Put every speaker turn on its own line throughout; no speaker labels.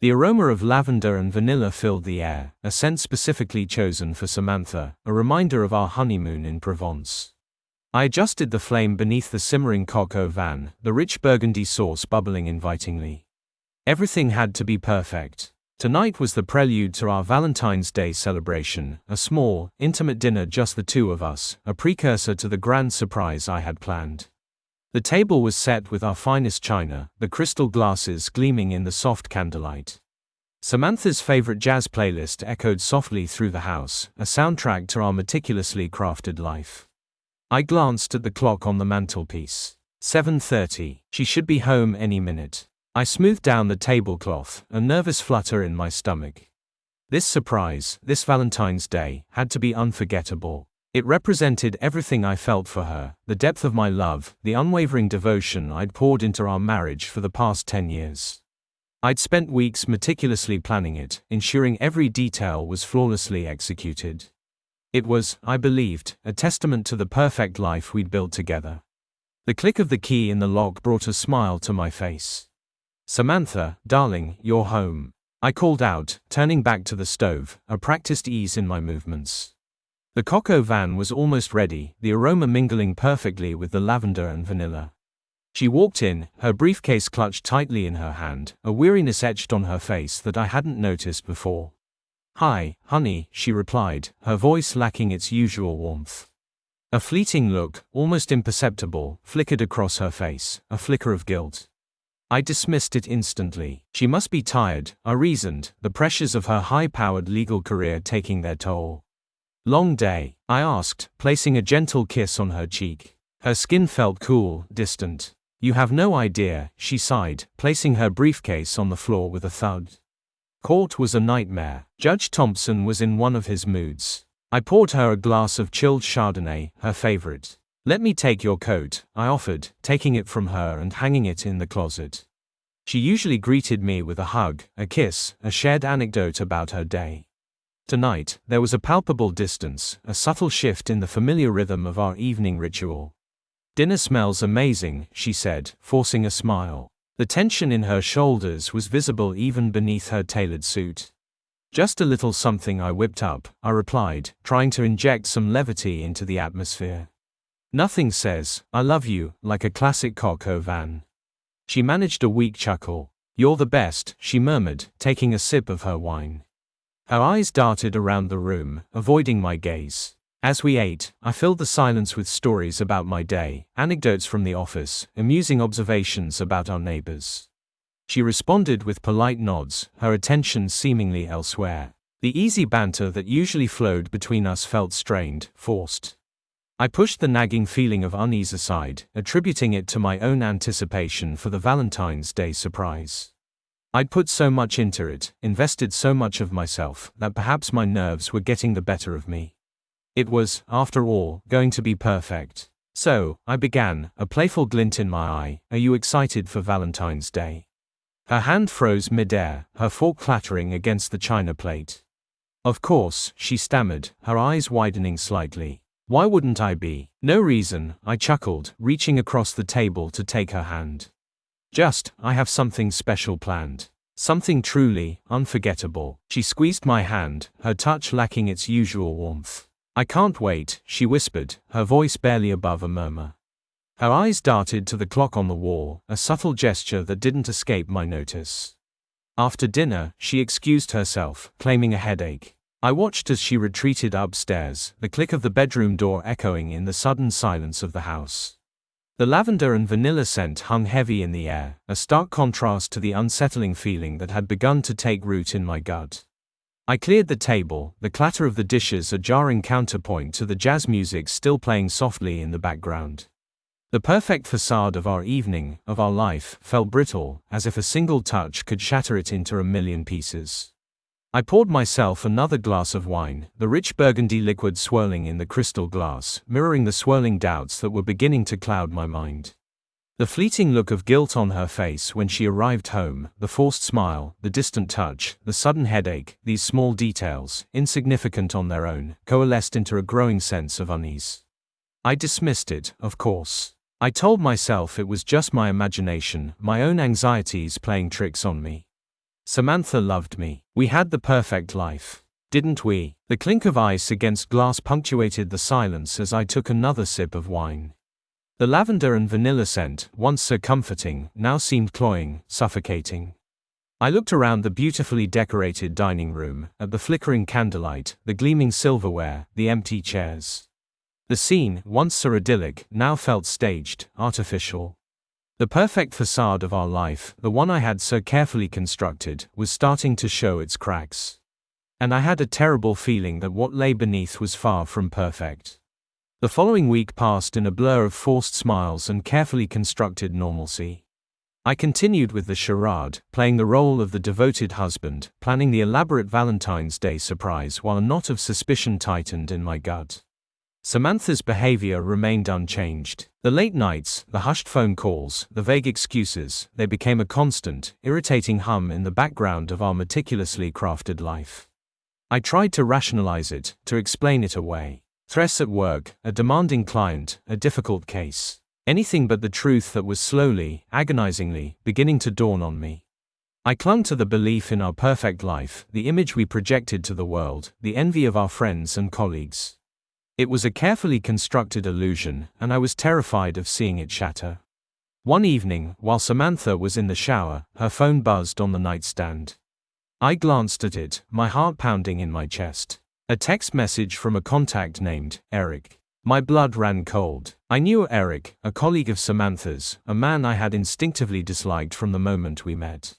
The aroma of lavender and vanilla filled the air, a scent specifically chosen for Samantha, a reminder of our honeymoon in Provence. I adjusted the flame beneath the simmering coq au vin, the rich burgundy sauce bubbling invitingly. Everything had to be perfect. Tonight was the prelude to our Valentine's Day celebration, a small, intimate dinner just the two of us, a precursor to the grand surprise I had planned. The table was set with our finest china, the crystal glasses gleaming in the soft candlelight. Samantha's favorite jazz playlist echoed softly through the house, a soundtrack to our meticulously crafted life. I glanced at the clock on the mantelpiece. 7:30. She should be home any minute. I smoothed down the tablecloth, a nervous flutter in my stomach. This surprise, this Valentine's Day, had to be unforgettable. It represented everything I felt for her, the depth of my love, the unwavering devotion I'd poured into our marriage for the past 10 years. I'd spent weeks meticulously planning it, ensuring every detail was flawlessly executed. It was, I believed, a testament to the perfect life we'd built together. The click of the key in the lock brought a smile to my face. "Samantha, darling, you're home," I called out, turning back to the stove, a practiced ease in my movements. The coq au vin was almost ready, the aroma mingling perfectly with the lavender and vanilla. She walked in, her briefcase clutched tightly in her hand, a weariness etched on her face that I hadn't noticed before. "Hi, honey," she replied, her voice lacking its usual warmth. A fleeting look, almost imperceptible, flickered across her face, a flicker of guilt. I dismissed it instantly. She must be tired, I reasoned, the pressures of her high-powered legal career taking their toll. "Long day?" I asked, placing a gentle kiss on her cheek. Her skin felt cool, distant. "You have no idea," she sighed, placing her briefcase on the floor with a thud. Court was a nightmare. Judge Thompson was in one of his moods. I poured her a glass of chilled Chardonnay, her favorite. "Let me take your coat," I offered, taking it from her and hanging it in the closet. She usually greeted me with a hug, a kiss, a shared anecdote about her day. Tonight, there was a palpable distance, a subtle shift in the familiar rhythm of our evening ritual. "Dinner smells amazing," she said, forcing a smile. The tension in her shoulders was visible even beneath her tailored suit. "Just a little something I whipped up," I replied, trying to inject some levity into the atmosphere. "Nothing says, 'I love you,' like a classic coq au vin." She managed a weak chuckle. "You're the best," she murmured, taking a sip of her wine. Her eyes darted around the room, avoiding my gaze. As we ate, I filled the silence with stories about my day, anecdotes from the office, amusing observations about our neighbors. She responded with polite nods, her attention seemingly elsewhere. The easy banter that usually flowed between us felt strained, forced. I pushed the nagging feeling of unease aside, attributing it to my own anticipation for the Valentine's Day surprise. I'd put so much into it, invested so much of myself, that perhaps my nerves were getting the better of me. It was, after all, going to be perfect. "So," I began, a playful glint in my eye, "are you excited for Valentine's Day?" Her hand froze mid-air, her fork clattering against the china plate. "Of course," she stammered, her eyes widening slightly. "Why wouldn't I be?" "No reason," I chuckled, reaching across the table to take her hand. I have something special planned. Something truly unforgettable." She squeezed my hand, her touch lacking its usual warmth. "I can't wait," she whispered, her voice barely above a murmur. Her eyes darted to the clock on the wall, a subtle gesture that didn't escape my notice. After dinner, she excused herself, claiming a headache. I watched as she retreated upstairs, the click of the bedroom door echoing in the sudden silence of the house. The lavender and vanilla scent hung heavy in the air, a stark contrast to the unsettling feeling that had begun to take root in my gut. I cleared the table, the clatter of the dishes a jarring counterpoint to the jazz music still playing softly in the background. The perfect facade of our evening, of our life, felt brittle, as if a single touch could shatter it into a million pieces. I poured myself another glass of wine, the rich burgundy liquid swirling in the crystal glass, mirroring the swirling doubts that were beginning to cloud my mind. The fleeting look of guilt on her face when she arrived home, the forced smile, the distant touch, the sudden headache, these small details, insignificant on their own, coalesced into a growing sense of unease. I dismissed it, of course. I told myself it was just my imagination, my own anxieties playing tricks on me. Samantha loved me. We had the perfect life. Didn't we? The clink of ice against glass punctuated the silence as I took another sip of wine. The lavender and vanilla scent, once so comforting, now seemed cloying, suffocating. I looked around the beautifully decorated dining room, at the flickering candlelight, the gleaming silverware, the empty chairs. The scene, once so idyllic, now felt staged, artificial. The perfect facade of our life, the one I had so carefully constructed, was starting to show its cracks. And I had a terrible feeling that what lay beneath was far from perfect. The following week passed in a blur of forced smiles and carefully constructed normalcy. I continued with the charade, playing the role of the devoted husband, planning the elaborate Valentine's Day surprise while a knot of suspicion tightened in my gut. Samantha's behavior remained unchanged. The late nights, the hushed phone calls, the vague excuses, they became a constant, irritating hum in the background of our meticulously crafted life. I tried to rationalize it, to explain it away. Stress at work, a demanding client, a difficult case. Anything but the truth that was slowly, agonizingly, beginning to dawn on me. I clung to the belief in our perfect life, the image we projected to the world, the envy of our friends and colleagues. It was a carefully constructed illusion, and I was terrified of seeing it shatter. One evening, while Samantha was in the shower, her phone buzzed on the nightstand. I glanced at it, my heart pounding in my chest. A text message from a contact named Eric. My blood ran cold. I knew Eric, a colleague of Samantha's, a man I had instinctively disliked from the moment we met.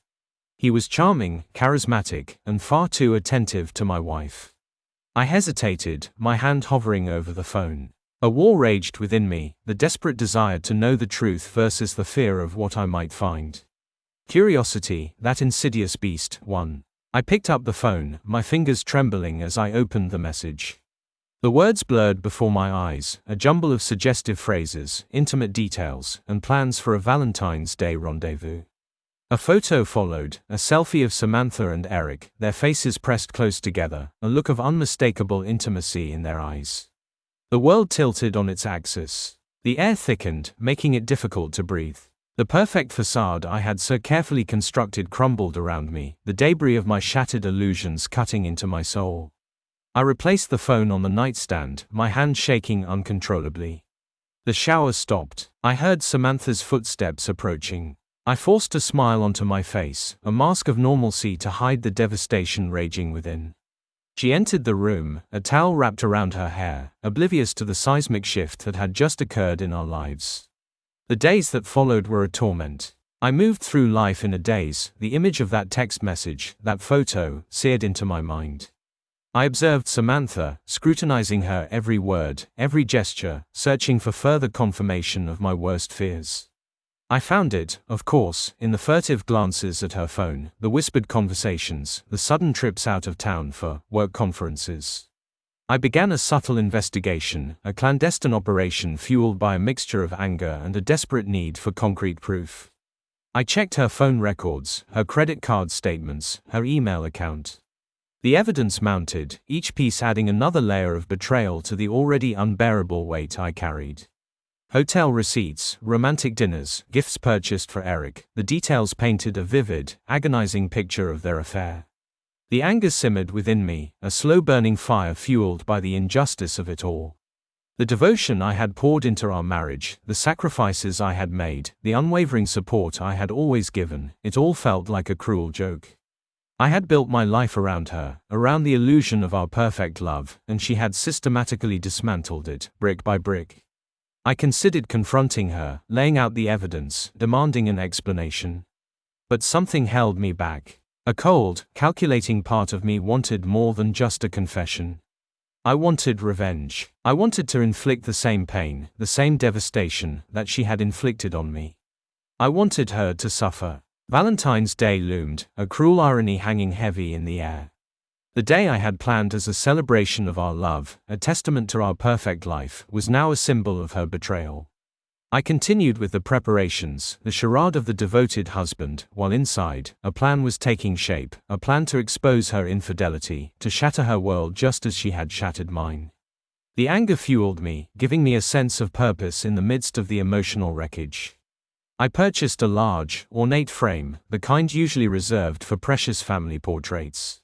He was charming, charismatic, and far too attentive to my wife. I hesitated, my hand hovering over the phone. A war raged within me, the desperate desire to know the truth versus the fear of what I might find. Curiosity, that insidious beast, won. I picked up the phone, my fingers trembling as I opened the message. The words blurred before my eyes, a jumble of suggestive phrases, intimate details, and plans for a Valentine's Day rendezvous. A photo followed, a selfie of Samantha and Eric, their faces pressed close together, a look of unmistakable intimacy in their eyes. The world tilted on its axis. The air thickened, making it difficult to breathe. The perfect facade I had so carefully constructed crumbled around me, the debris of my shattered illusions cutting into my soul. I replaced the phone on the nightstand, my hand shaking uncontrollably. The shower stopped. I heard Samantha's footsteps approaching. I forced a smile onto my face, a mask of normalcy to hide the devastation raging within. She entered the room, a towel wrapped around her hair, oblivious to the seismic shift that had just occurred in our lives. The days that followed were a torment. I moved through life in a daze, the image of that text message, that photo, seared into my mind. I observed Samantha, scrutinizing her every word, every gesture, searching for further confirmation of my worst fears. I found it, of course, in the furtive glances at her phone, the whispered conversations, the sudden trips out of town for work conferences. I began a subtle investigation, a clandestine operation fueled by a mixture of anger and a desperate need for concrete proof. I checked her phone records, her credit card statements, her email account. The evidence mounted, each piece adding another layer of betrayal to the already unbearable weight I carried. Hotel receipts, romantic dinners, gifts purchased for Eric, the details painted a vivid, agonizing picture of their affair. The anger simmered within me, a slow-burning fire fueled by the injustice of it all. The devotion I had poured into our marriage, the sacrifices I had made, the unwavering support I had always given, it all felt like a cruel joke. I had built my life around her, around the illusion of our perfect love, and she had systematically dismantled it, brick by brick. I considered confronting her, laying out the evidence, demanding an explanation. But something held me back. A cold, calculating part of me wanted more than just a confession. I wanted revenge. I wanted to inflict the same pain, the same devastation, that she had inflicted on me. I wanted her to suffer. Valentine's Day loomed, a cruel irony hanging heavy in the air. The day I had planned as a celebration of our love, a testament to our perfect life, was now a symbol of her betrayal. I continued with the preparations, the charade of the devoted husband, while inside, a plan was taking shape, a plan to expose her infidelity, to shatter her world just as she had shattered mine. The anger fueled me, giving me a sense of purpose in the midst of the emotional wreckage. I purchased a large, ornate frame, the kind usually reserved for precious family portraits.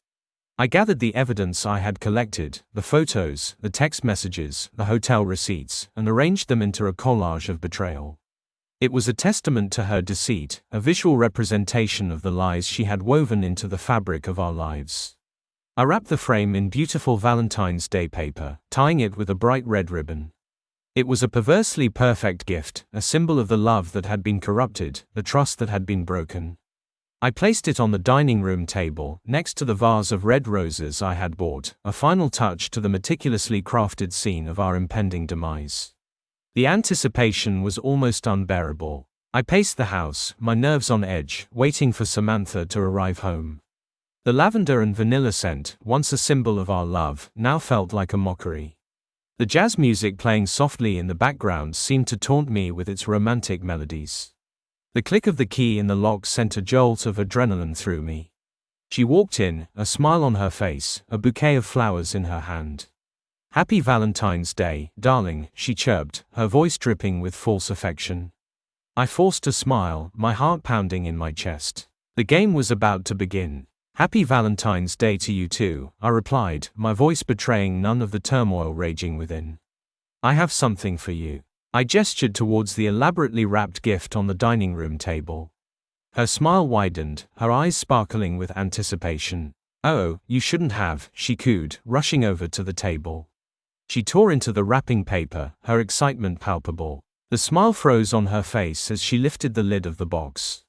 I gathered the evidence I had collected, the photos, the text messages, the hotel receipts, and arranged them into a collage of betrayal. It was a testament to her deceit, a visual representation of the lies she had woven into the fabric of our lives. I wrapped the frame in beautiful Valentine's Day paper, tying it with a bright red ribbon. It was a perversely perfect gift, a symbol of the love that had been corrupted, the trust that had been broken. I placed it on the dining room table, next to the vase of red roses I had bought, a final touch to the meticulously crafted scene of our impending demise. The anticipation was almost unbearable. I paced the house, my nerves on edge, waiting for Samantha to arrive home. The lavender and vanilla scent, once a symbol of our love, now felt like a mockery. The jazz music playing softly in the background seemed to taunt me with its romantic melodies. The click of the key in the lock sent a jolt of adrenaline through me. She walked in, a smile on her face, a bouquet of flowers in her hand. "Happy Valentine's Day, darling," she chirped, her voice dripping with false affection. I forced a smile, my heart pounding in my chest. The game was about to begin. "Happy Valentine's Day to you too," I replied, my voice betraying none of the turmoil raging within. "I have something for you." I gestured towards the elaborately wrapped gift on the dining room table. Her smile widened, her eyes sparkling with anticipation. "Oh, you shouldn't have," she cooed, rushing over to the table. She tore into the wrapping paper, her excitement palpable. The smile froze on her face as she lifted the lid of the box.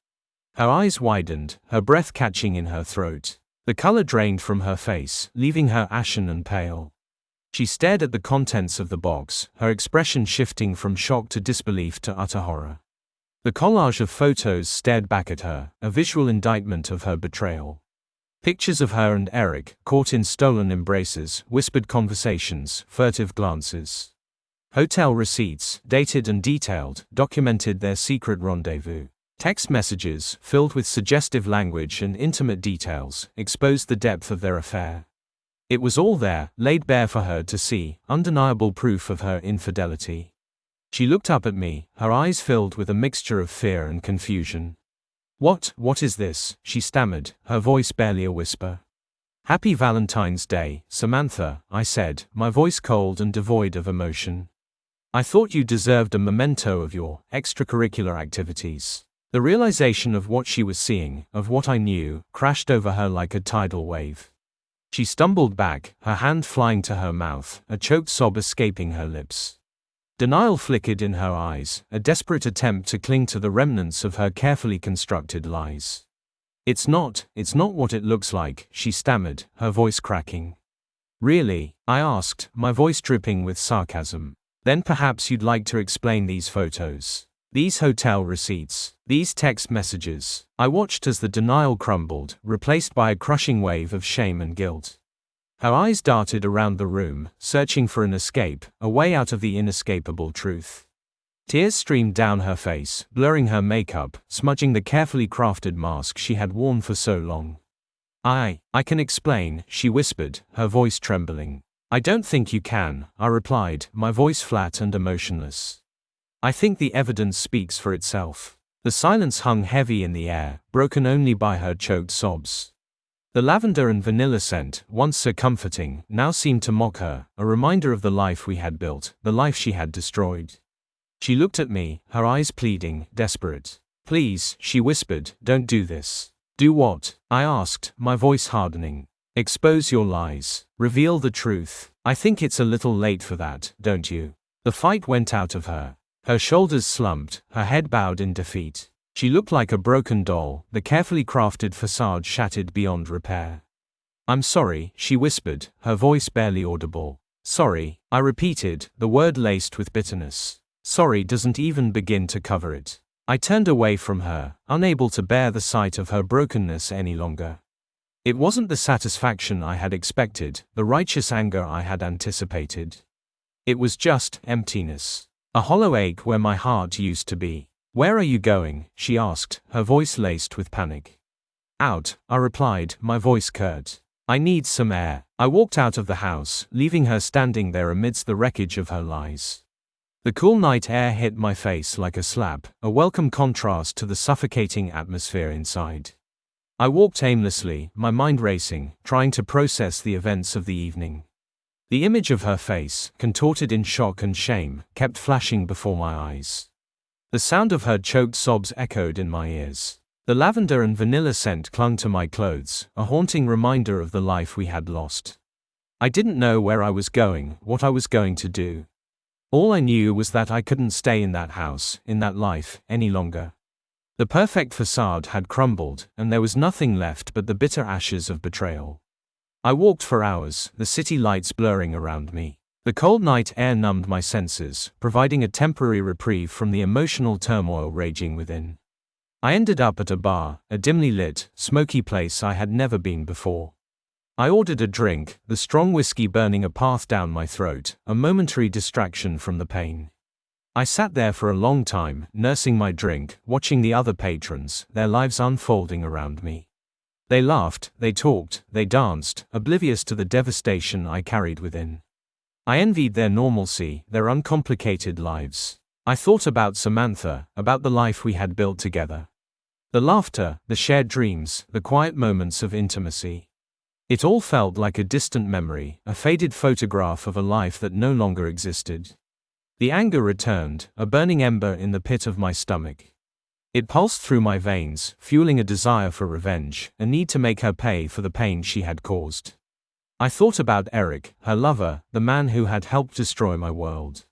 Her eyes widened, her breath catching in her throat. The color drained from her face, leaving her ashen and pale. She stared at the contents of the box, her expression shifting from shock to disbelief to utter horror. The collage of photos stared back at her, a visual indictment of her betrayal. Pictures of her and Eric, caught in stolen embraces, whispered conversations, furtive glances. Hotel receipts, dated and detailed, documented their secret rendezvous. Text messages, filled with suggestive language and intimate details, exposed the depth of their affair. It was all there, laid bare for her to see, undeniable proof of her infidelity. She looked up at me, her eyes filled with a mixture of fear and confusion. What is this?" she stammered, her voice barely a whisper. "Happy Valentine's Day, Samantha," I said, my voice cold and devoid of emotion. "I thought you deserved a memento of your extracurricular activities." The realization of what she was seeing, of what I knew, crashed over her like a tidal wave. She stumbled back, her hand flying to her mouth, a choked sob escaping her lips. Denial flickered in her eyes, a desperate attempt to cling to the remnants of her carefully constructed lies. It's not what it looks like," she stammered, her voice cracking. "Really?" I asked, my voice dripping with sarcasm. "Then perhaps you'd like to explain these photos. These hotel receipts, these text messages." I watched as the denial crumbled, replaced by a crushing wave of shame and guilt. Her eyes darted around the room, searching for an escape, a way out of the inescapable truth. Tears streamed down her face, blurring her makeup, smudging the carefully crafted mask she had worn for so long. I can explain," she whispered, her voice trembling. "I don't think you can," I replied, my voice flat and emotionless. "I think the evidence speaks for itself." The silence hung heavy in the air, broken only by her choked sobs. The lavender and vanilla scent, once so comforting, now seemed to mock her, a reminder of the life we had built, the life she had destroyed. She looked at me, her eyes pleading, desperate. "Please," she whispered, "don't do this." "Do what?" I asked, my voice hardening. "Expose your lies. Reveal the truth. I think it's a little late for that, don't you?" The fight went out of her. Her shoulders slumped, her head bowed in defeat. She looked like a broken doll, the carefully crafted facade shattered beyond repair. "I'm sorry," she whispered, her voice barely audible. "Sorry," I repeated, the word laced with bitterness. "Sorry doesn't even begin to cover it." I turned away from her, unable to bear the sight of her brokenness any longer. It wasn't the satisfaction I had expected, the righteous anger I had anticipated. It was just emptiness. A hollow ache where my heart used to be. "Where are you going?" she asked, her voice laced with panic. "Out," I replied, my voice curt. "I need some air." I walked out of the house, leaving her standing there amidst the wreckage of her lies. The cool night air hit my face like a slap, a welcome contrast to the suffocating atmosphere inside. I walked aimlessly, my mind racing, trying to process the events of the evening. The image of her face, contorted in shock and shame, kept flashing before my eyes. The sound of her choked sobs echoed in my ears. The lavender and vanilla scent clung to my clothes, a haunting reminder of the life we had lost. I didn't know where I was going, what I was going to do. All I knew was that I couldn't stay in that house, in that life, any longer. The perfect facade had crumbled, and there was nothing left but the bitter ashes of betrayal. I walked for hours, the city lights blurring around me. The cold night air numbed my senses, providing a temporary reprieve from the emotional turmoil raging within. I ended up at a bar, a dimly lit, smoky place I had never been before. I ordered a drink, the strong whiskey burning a path down my throat, a momentary distraction from the pain. I sat there for a long time, nursing my drink, watching the other patrons, their lives unfolding around me. They laughed, they talked, they danced, oblivious to the devastation I carried within. I envied their normalcy, their uncomplicated lives. I thought about Samantha, about the life we had built together. The laughter, the shared dreams, the quiet moments of intimacy. It all felt like a distant memory, a faded photograph of a life that no longer existed. The anger returned, a burning ember in the pit of my stomach. It pulsed through my veins, fueling a desire for revenge, a need to make her pay for the pain she had caused. I thought about Eric, her lover, the man who had helped destroy my world.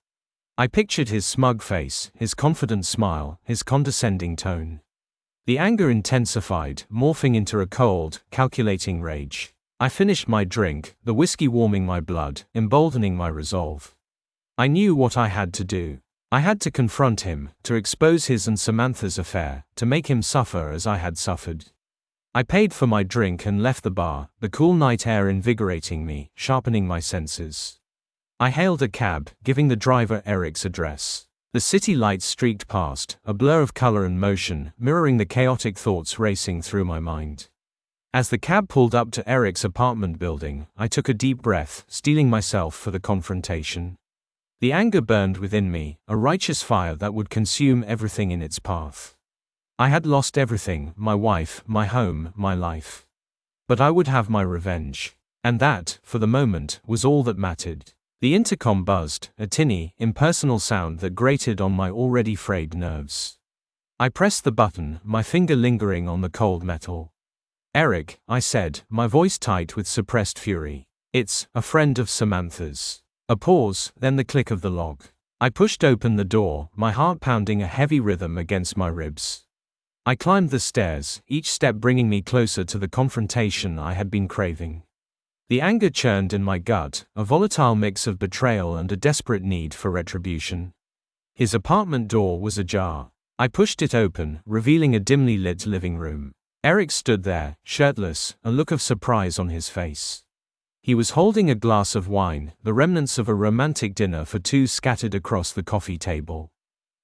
I pictured his smug face, his confident smile, his condescending tone. The anger intensified, morphing into a cold, calculating rage. I finished my drink, the whiskey warming my blood, emboldening my resolve. I knew what I had to do. I had to confront him, to expose his and Samantha's affair, to make him suffer as I had suffered. I paid for my drink and left the bar, the cool night air invigorating me, sharpening my senses. I hailed a cab, giving the driver Eric's address. The city lights streaked past, a blur of color and motion, mirroring the chaotic thoughts racing through my mind. As the cab pulled up to Eric's apartment building, I took a deep breath, steeling myself for the confrontation. The anger burned within me, a righteous fire that would consume everything in its path. I had lost everything, my wife, my home, my life. But I would have my revenge. And that, for the moment, was all that mattered. The intercom buzzed, a tinny, impersonal sound that grated on my already frayed nerves. I pressed the button, my finger lingering on the cold metal. "Eric," I said, my voice tight with suppressed fury. "It's a friend of Samantha's." A pause, then the click of the lock. I pushed open the door, my heart pounding a heavy rhythm against my ribs. I climbed the stairs, each step bringing me closer to the confrontation I had been craving. The anger churned in my gut, a volatile mix of betrayal and a desperate need for retribution. His apartment door was ajar. I pushed it open, revealing a dimly lit living room. Eric stood there, shirtless, a look of surprise on his face. He was holding a glass of wine, the remnants of a romantic dinner for two scattered across the coffee table.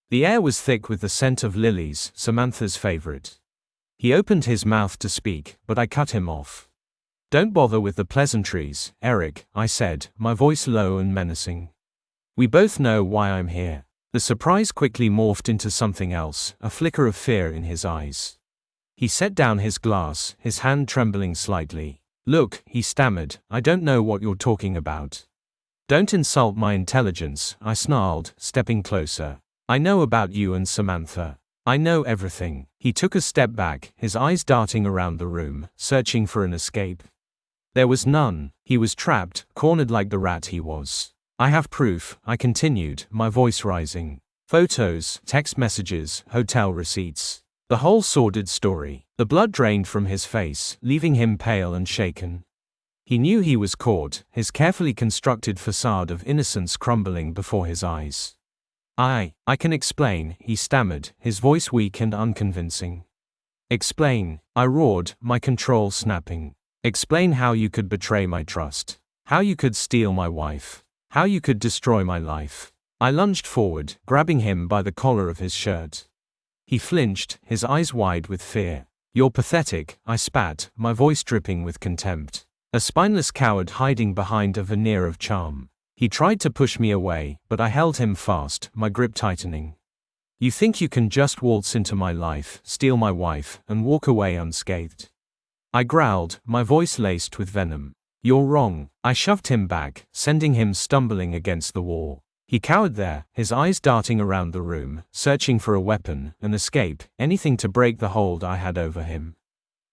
The air was thick with the scent of lilies, Samantha's favorite. He opened his mouth to speak, but I cut him off. "Don't bother with the pleasantries, Eric," I said, my voice low and menacing. "We both know why I'm here." The surprise quickly morphed into something else, a flicker of fear in his eyes. He set down his glass, his hand trembling slightly. "Look," he stammered, "I don't know what you're talking about." "Don't insult my intelligence," I snarled, stepping closer. "I know about you and Samantha. I know everything." He took a step back, his eyes darting around the room, searching for an escape. There was none. He was trapped, cornered like the rat he was. "I have proof," I continued, my voice rising. "Photos, text messages, hotel receipts. The whole sordid story." The blood drained from his face, leaving him pale and shaken. He knew he was caught, his carefully constructed facade of innocence crumbling before his eyes. I can explain," he stammered, his voice weak and unconvincing. "Explain," I roared, my control snapping. "Explain how you could betray my trust. How you could steal my wife. How you could destroy my life." I lunged forward, grabbing him by the collar of his shirt. He flinched, his eyes wide with fear. "You're pathetic," I spat, my voice dripping with contempt. "A spineless coward hiding behind a veneer of charm." He tried to push me away, but I held him fast, my grip tightening. You think you can just waltz into my life, steal my wife, and walk away unscathed? I growled, my voice laced with venom. You're wrong. I shoved him back, sending him stumbling against the wall. He cowered there, his eyes darting around the room, searching for a weapon, an escape, anything to break the hold I had over him.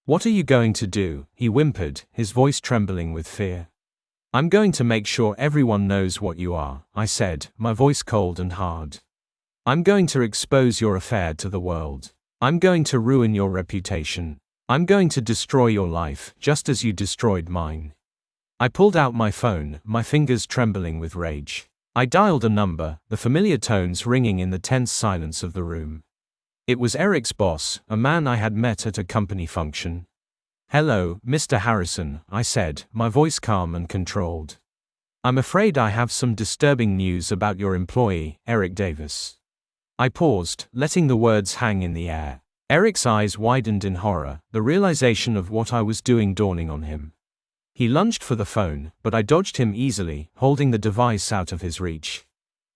What are you going to do? He whimpered, his voice trembling with fear. I'm going to make sure everyone knows what you are, I said, my voice cold and hard. I'm going to expose your affair to the world. I'm going to ruin your reputation. I'm going to destroy your life, just as you destroyed mine. I pulled out my phone, my fingers trembling with rage. I dialed a number, the familiar tones ringing in the tense silence of the room. It was Eric's boss, a man I had met at a company function. Hello, Mr. Harrison, I said, my voice calm and controlled. I'm afraid I have some disturbing news about your employee, Eric Davis. I paused, letting the words hang in the air. Eric's eyes widened in horror, the realization of what I was doing dawning on him. He lunged for the phone, but I dodged him easily, holding the device out of his reach.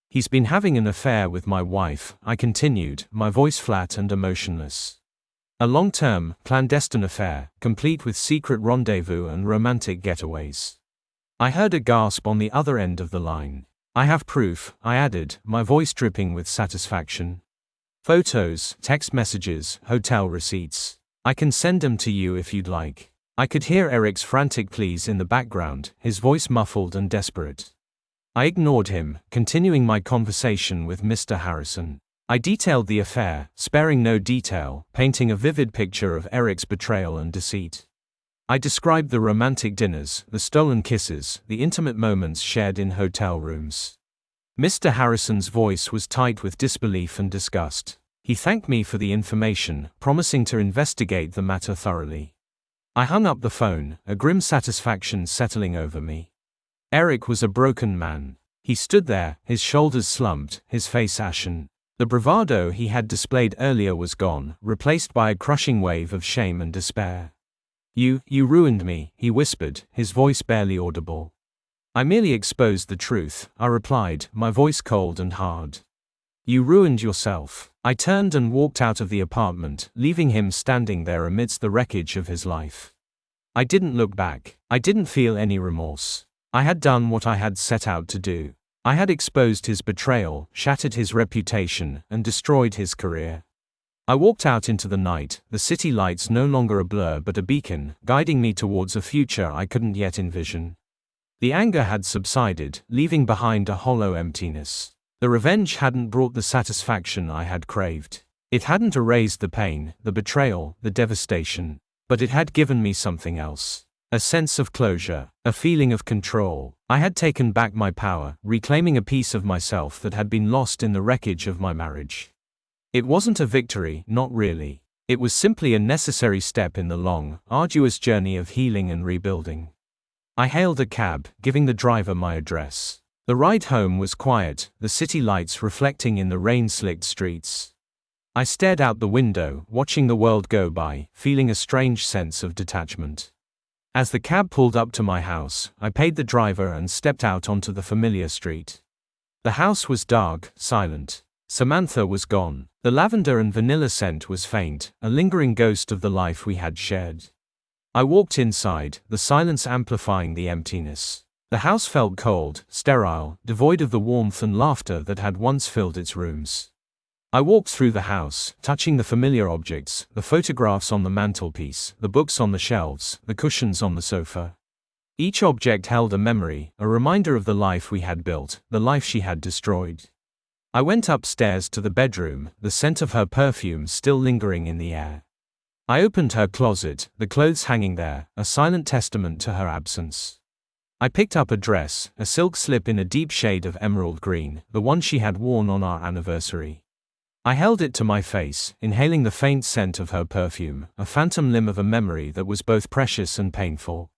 He's been having an affair with my wife, I continued, my voice flat and emotionless. A long-term, clandestine affair, complete with secret rendezvous and romantic getaways. I heard a gasp on the other end of the line. I have proof, I added, my voice dripping with satisfaction. Photos, text messages, hotel receipts. I can send them to you if you'd like. I could hear Eric's frantic pleas in the background, his voice muffled and desperate. I ignored him, continuing my conversation with Mr. Harrison. I detailed the affair, sparing no detail, painting a vivid picture of Eric's betrayal and deceit. I described the romantic dinners, the stolen kisses, the intimate moments shared in hotel rooms. Mr. Harrison's voice was tight with disbelief and disgust. He thanked me for the information, promising to investigate the matter thoroughly. I hung up the phone, a grim satisfaction settling over me. Eric was a broken man. He stood there, his shoulders slumped, his face ashen. The bravado he had displayed earlier was gone, replaced by a crushing wave of shame and despair. You ruined me, he whispered, his voice barely audible. I merely exposed the truth, I replied, my voice cold and hard. You ruined yourself. I turned and walked out of the apartment, leaving him standing there amidst the wreckage of his life. I didn't look back. I didn't feel any remorse. I had done what I had set out to do. I had exposed his betrayal, shattered his reputation, and destroyed his career. I walked out into the night, the city lights no longer a blur but a beacon, guiding me towards a future I couldn't yet envision. The anger had subsided, leaving behind a hollow emptiness. The revenge hadn't brought the satisfaction I had craved. It hadn't erased the pain, the betrayal, the devastation. But it had given me something else. A sense of closure, a feeling of control. I had taken back my power, reclaiming a piece of myself that had been lost in the wreckage of my marriage. It wasn't a victory, not really. It was simply a necessary step in the long, arduous journey of healing and rebuilding. I hailed a cab, giving the driver my address. The ride home was quiet, the city lights reflecting in the rain-slicked streets. I stared out the window, watching the world go by, feeling a strange sense of detachment. As the cab pulled up to my house, I paid the driver and stepped out onto the familiar street. The house was dark, silent. Samantha was gone. The lavender and vanilla scent was faint, a lingering ghost of the life we had shared. I walked inside, the silence amplifying the emptiness. The house felt cold, sterile, devoid of the warmth and laughter that had once filled its rooms. I walked through the house, touching the familiar objects, the photographs on the mantelpiece, the books on the shelves, the cushions on the sofa. Each object held a memory, a reminder of the life we had built, the life she had destroyed. I went upstairs to the bedroom, the scent of her perfume still lingering in the air. I opened her closet, the clothes hanging there, a silent testament to her absence. I picked up a dress, a silk slip in a deep shade of emerald green, the one she had worn on our anniversary. I held it to my face, inhaling the faint scent of her perfume, a phantom limb of a memory that was both precious and painful.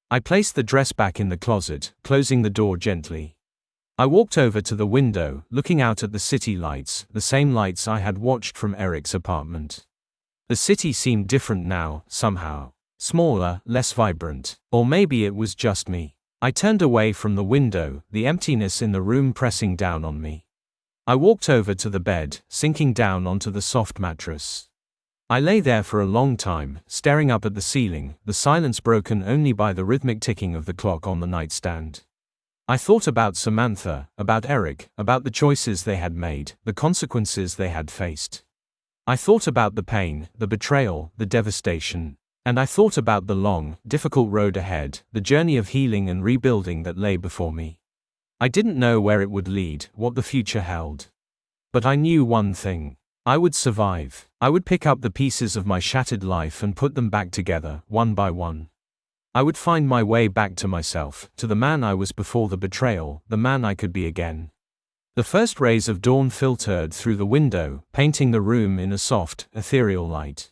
I placed the dress back in the closet, closing the door gently. I walked over to the window, looking out at the city lights, the same lights I had watched from Eric's apartment. The city seemed different now, somehow. Smaller, less vibrant. Or maybe it was just me. I turned away from the window, the emptiness in the room pressing down on me. I walked over to the bed, sinking down onto the soft mattress. I lay there for a long time, staring up at the ceiling, the silence broken only by the rhythmic ticking of the clock on the nightstand. I thought about Samantha, about Eric, about the choices they had made, the consequences they had faced. I thought about the pain, the betrayal, the devastation. And I thought about the long, difficult road ahead, the journey of healing and rebuilding that lay before me. I didn't know where it would lead, what the future held. But I knew one thing. I would survive. I would pick up the pieces of my shattered life and put them back together, one by one. I would find my way back to myself, to the man I was before the betrayal, the man I could be again. The first rays of dawn filtered through the window, painting the room in a soft, ethereal light.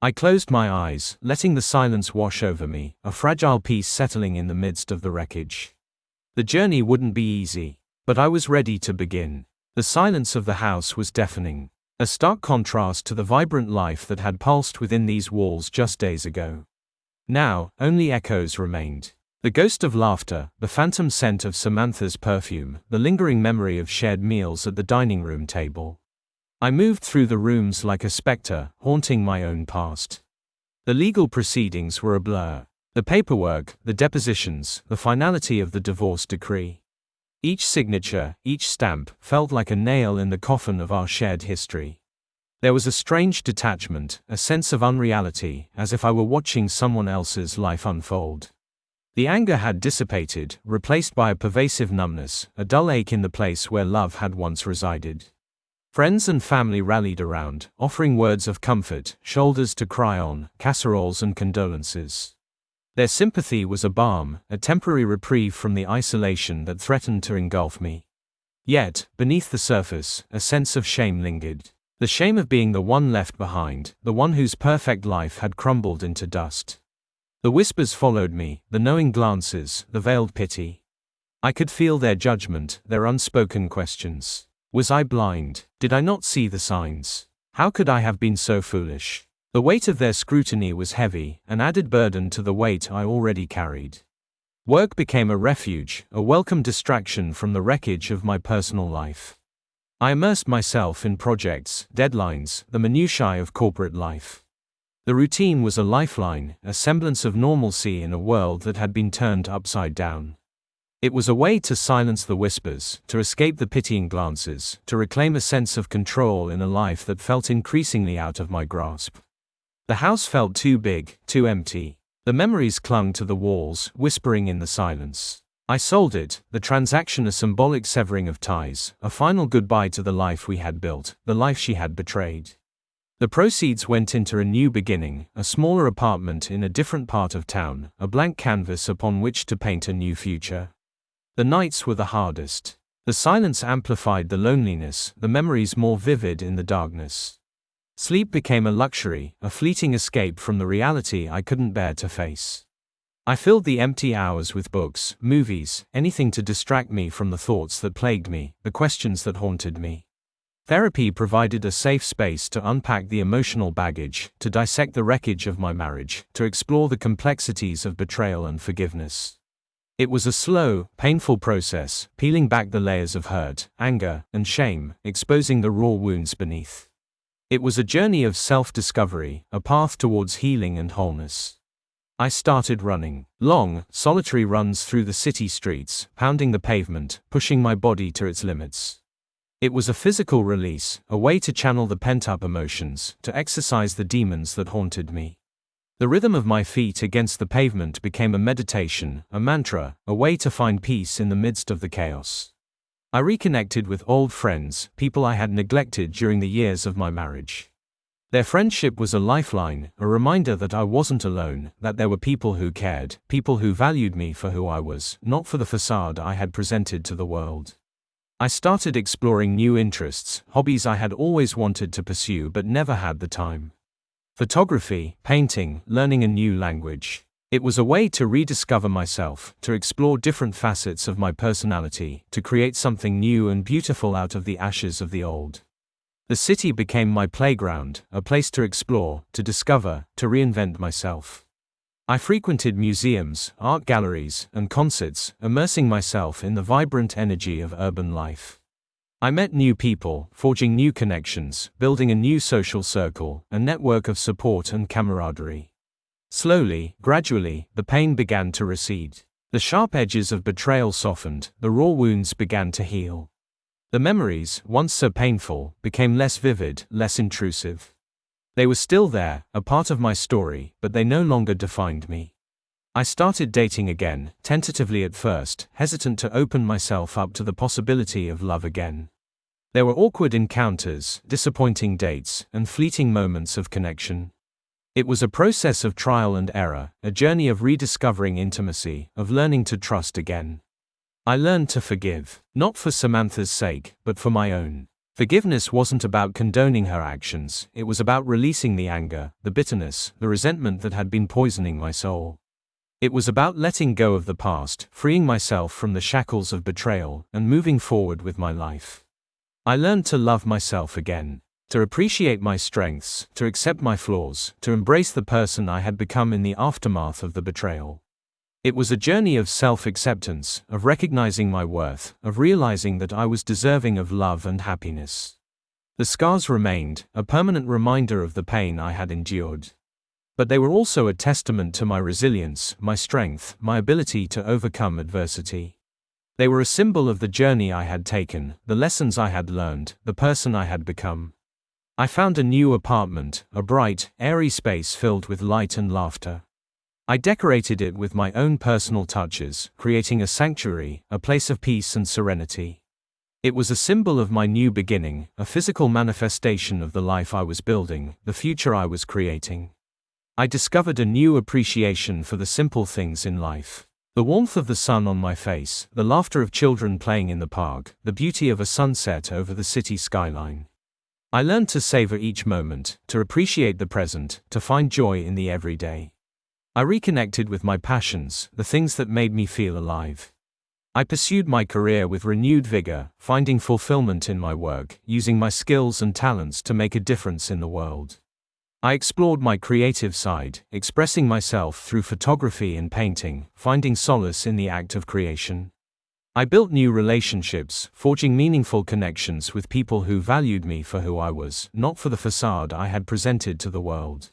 I closed my eyes, letting the silence wash over me, a fragile peace settling in the midst of the wreckage. The journey wouldn't be easy, but I was ready to begin. The silence of the house was deafening, a stark contrast to the vibrant life that had pulsed within these walls just days ago. Now, only echoes remained. The ghost of laughter, the phantom scent of Samantha's perfume, the lingering memory of shared meals at the dining room table. I moved through the rooms like a specter, haunting my own past. The legal proceedings were a blur. The paperwork, the depositions, the finality of the divorce decree. Each signature, each stamp, felt like a nail in the coffin of our shared history. There was a strange detachment, a sense of unreality, as if I were watching someone else's life unfold. The anger had dissipated, replaced by a pervasive numbness, a dull ache in the place where love had once resided. Friends and family rallied around, offering words of comfort, shoulders to cry on, casseroles and condolences. Their sympathy was a balm, a temporary reprieve from the isolation that threatened to engulf me. Yet, beneath the surface, a sense of shame lingered. The shame of being the one left behind, the one whose perfect life had crumbled into dust. The whispers followed me, the knowing glances, the veiled pity. I could feel their judgment, their unspoken questions. Was I blind? Did I not see the signs? How could I have been so foolish? The weight of their scrutiny was heavy, an added burden to the weight I already carried. Work became a refuge, a welcome distraction from the wreckage of my personal life. I immersed myself in projects, deadlines, the minutiae of corporate life. The routine was a lifeline, a semblance of normalcy in a world that had been turned upside down. It was a way to silence the whispers, to escape the pitying glances, to reclaim a sense of control in a life that felt increasingly out of my grasp. The house felt too big, too empty. The memories clung to the walls, whispering in the silence. I sold it, the transaction a symbolic severing of ties, a final goodbye to the life we had built, the life she had betrayed. The proceeds went into a new beginning, a smaller apartment in a different part of town, a blank canvas upon which to paint a new future. The nights were the hardest. The silence amplified the loneliness, the memories more vivid in the darkness. Sleep became a luxury, a fleeting escape from the reality I couldn't bear to face. I filled the empty hours with books, movies, anything to distract me from the thoughts that plagued me, the questions that haunted me. Therapy provided a safe space to unpack the emotional baggage, to dissect the wreckage of my marriage, to explore the complexities of betrayal and forgiveness. It was a slow, painful process, peeling back the layers of hurt, anger, and shame, exposing the raw wounds beneath. It was a journey of self-discovery, a path towards healing and wholeness. I started running. Long, solitary runs through the city streets, pounding the pavement, pushing my body to its limits. It was a physical release, a way to channel the pent-up emotions, to exorcise the demons that haunted me. The rhythm of my feet against the pavement became a meditation, a mantra, a way to find peace in the midst of the chaos. I reconnected with old friends, people I had neglected during the years of my marriage. Their friendship was a lifeline, a reminder that I wasn't alone, that there were people who cared, people who valued me for who I was, not for the facade I had presented to the world. I started exploring new interests, hobbies I had always wanted to pursue but never had the time. Photography, painting, learning a new language. It was a way to rediscover myself, to explore different facets of my personality, to create something new and beautiful out of the ashes of the old. The city became my playground, a place to explore, to discover, to reinvent myself. I frequented museums, art galleries, and concerts, immersing myself in the vibrant energy of urban life. I met new people, forging new connections, building a new social circle, a network of support and camaraderie. Slowly, gradually, the pain began to recede. The sharp edges of betrayal softened, the raw wounds began to heal. The memories, once so painful, became less vivid, less intrusive. They were still there, a part of my story, but they no longer defined me. I started dating again, tentatively at first, hesitant to open myself up to the possibility of love again. There were awkward encounters, disappointing dates, and fleeting moments of connection. It was a process of trial and error, a journey of rediscovering intimacy, of learning to trust again. I learned to forgive, not for Samantha's sake, but for my own. Forgiveness wasn't about condoning her actions, it was about releasing the anger, the bitterness, the resentment that had been poisoning my soul. It was about letting go of the past, freeing myself from the shackles of betrayal, and moving forward with my life. I learned to love myself again, to appreciate my strengths, to accept my flaws, to embrace the person I had become in the aftermath of the betrayal. It was a journey of self-acceptance, of recognizing my worth, of realizing that I was deserving of love and happiness. The scars remained, a permanent reminder of the pain I had endured. But they were also a testament to my resilience, my strength, my ability to overcome adversity. They were a symbol of the journey I had taken, the lessons I had learned, the person I had become. I found a new apartment, a bright, airy space filled with light and laughter. I decorated it with my own personal touches, creating a sanctuary, a place of peace and serenity. It was a symbol of my new beginning, a physical manifestation of the life I was building, the future I was creating. I discovered a new appreciation for the simple things in life. The warmth of the sun on my face, the laughter of children playing in the park, the beauty of a sunset over the city skyline. I learned to savor each moment, to appreciate the present, to find joy in the everyday. I reconnected with my passions, the things that made me feel alive. I pursued my career with renewed vigor, finding fulfillment in my work, using my skills and talents to make a difference in the world. I explored my creative side, expressing myself through photography and painting, finding solace in the act of creation. I built new relationships, forging meaningful connections with people who valued me for who I was, not for the facade I had presented to the world.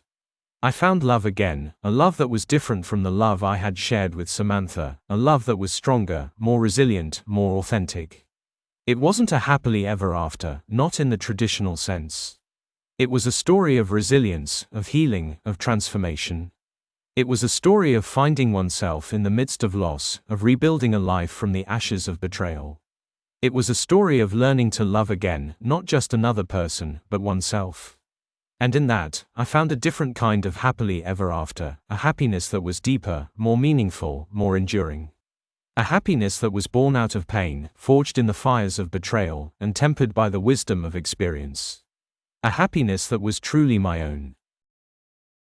I found love again, a love that was different from the love I had shared with Samantha, a love that was stronger, more resilient, more authentic. It wasn't a happily ever after, not in the traditional sense. It was a story of resilience, of healing, of transformation. It was a story of finding oneself in the midst of loss, of rebuilding a life from the ashes of betrayal. It was a story of learning to love again, not just another person, but oneself. And in that, I found a different kind of happily ever after, a happiness that was deeper, more meaningful, more enduring. A happiness that was born out of pain, forged in the fires of betrayal, and tempered by the wisdom of experience. A happiness that was truly my own.